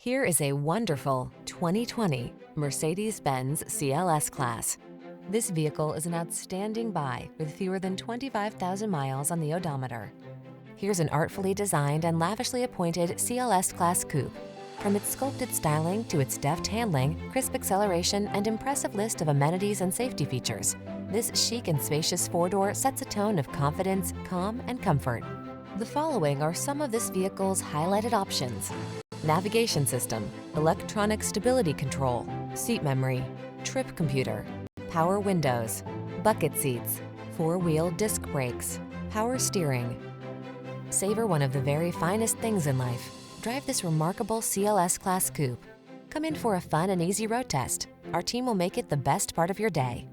Here is a wonderful 2020 Mercedes-Benz CLS Class. This vehicle is an outstanding buy with fewer than 25,000 miles on the odometer. Here's an artfully designed and lavishly appointed CLS Class coupe. From its sculpted styling to its deft handling, crisp acceleration, and impressive list of amenities and safety features, this chic and spacious four-door sets a tone of confidence, calm, and comfort. The following are some of this vehicle's highlighted options: navigation system, electronic stability control, seat memory, trip computer, power windows, bucket seats, four-wheel disc brakes, power steering. Savor one of the very finest things in life. Drive this remarkable CLS Class coupe. Come in for a fun and easy road test. Our team will make it the best part of your day.